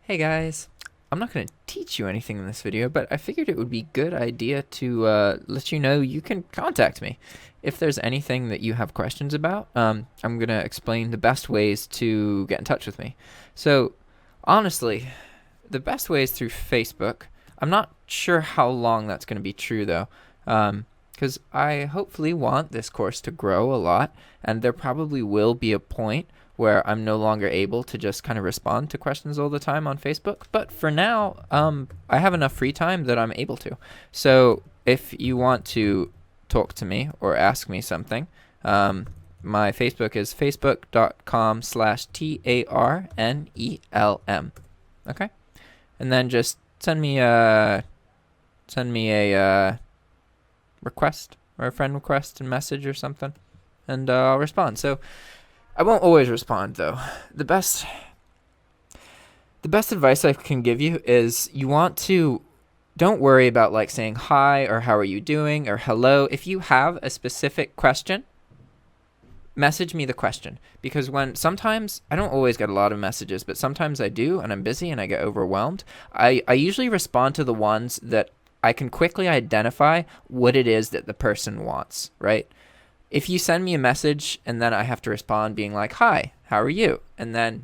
Hey guys, I'm not going to teach you anything in this video, but I figured it would be a good idea to let you know you can contact me. If there's anything that you have questions about, I'm going to explain the best ways to get in touch with me. So, honestly, the best way is through Facebook. I'm not sure how long that's going to be true though, because I hopefully want this course to grow a lot, and there probably will be a point where I'm no longer able to just kind of respond to questions all the time on Facebook. But for now, I have enough free time that I'm able to. So if you want to talk to me or ask me something, my Facebook is facebook.com/TARNELM. Okay? And then just send me a request or a friend request and message or something, and I'll respond. So I won't always respond though. The best advice I can give you is don't worry about like saying hi or how are you doing or hello. If you have a specific question, message me the question, because sometimes I don't always get a lot of messages, but sometimes I do and I'm busy and I get overwhelmed. I usually respond to the ones that I can quickly identify what it is that the person wants, right? If you send me a message and then I have to respond being like, hi, how are you? And then,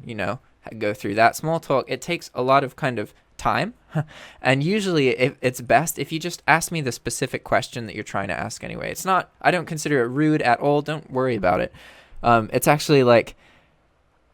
go through that small talk, it takes a lot of kind of time. And usually it's best if you just ask me the specific question that you're trying to ask anyway. I don't consider it rude at all. Don't worry about it. It's actually like,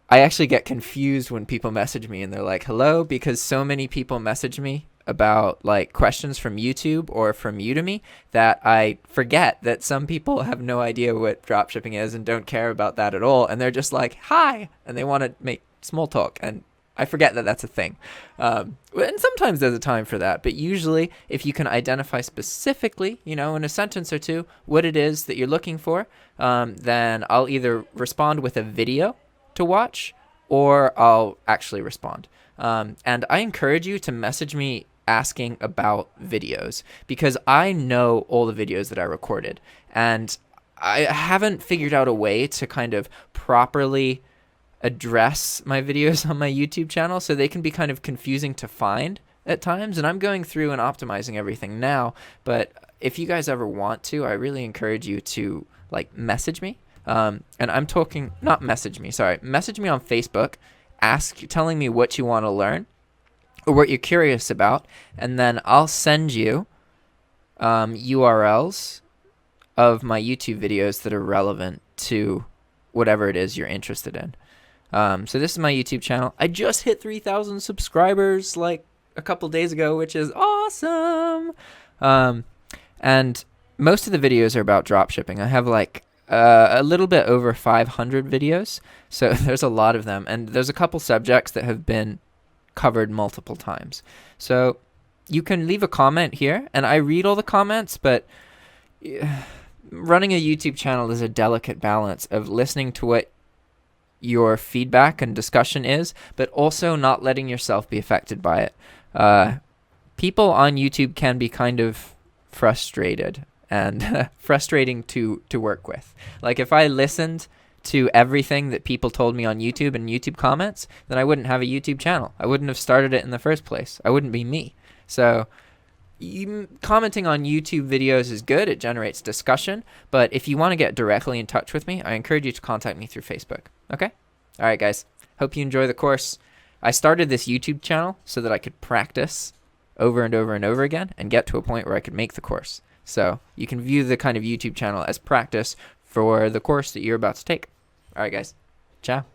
I actually get confused when people message me and they're like, hello, because so many people message me about like questions from YouTube or from Udemy that I forget that some people have no idea what dropshipping is and don't care about that at all, and they're just like hi and they want to make small talk, and I forget that that's a thing. And sometimes there's a time for that, but usually if you can identify specifically, in a sentence or two, what it is that you're looking for, then I'll either respond with a video to watch or I'll actually respond. And I encourage you to message me asking about videos, because I know all the videos that I recorded, and I haven't figured out a way to kind of properly address my videos on my YouTube channel, so they can be kind of confusing to find at times, and I'm going through and optimizing everything now. But if you guys ever want to, I really encourage you to like message me, and I'm talking not message me on Facebook, telling me what you want to learn or what you're curious about, and then I'll send you URLs of my YouTube videos that are relevant to whatever it is you're interested in. So this is my YouTube channel. I just hit 3,000 subscribers like a couple days ago, which is awesome. And most of the videos are about dropshipping. I have like a little bit over 500 videos, so there's a lot of them, and there's a couple subjects that have been covered multiple times. So you can leave a comment here, and I read all the comments, but running a YouTube channel is a delicate balance of listening to what your feedback and discussion is, but also not letting yourself be affected by it. People on YouTube can be kind of frustrated and frustrating to work with. Like if I listened to everything that people told me on YouTube and YouTube comments, then I wouldn't have a YouTube channel. I wouldn't have started it in the first place. I wouldn't be me. So commenting on YouTube videos is good. It generates discussion. But if you want to get directly in touch with me, I encourage you to contact me through Facebook. Okay? All right, guys. Hope you enjoy the course. I started this YouTube channel so that I could practice over and over and over again and get to a point where I could make the course. So you can view the kind of YouTube channel as practice for the course that you're about to take. All right, guys. Ciao.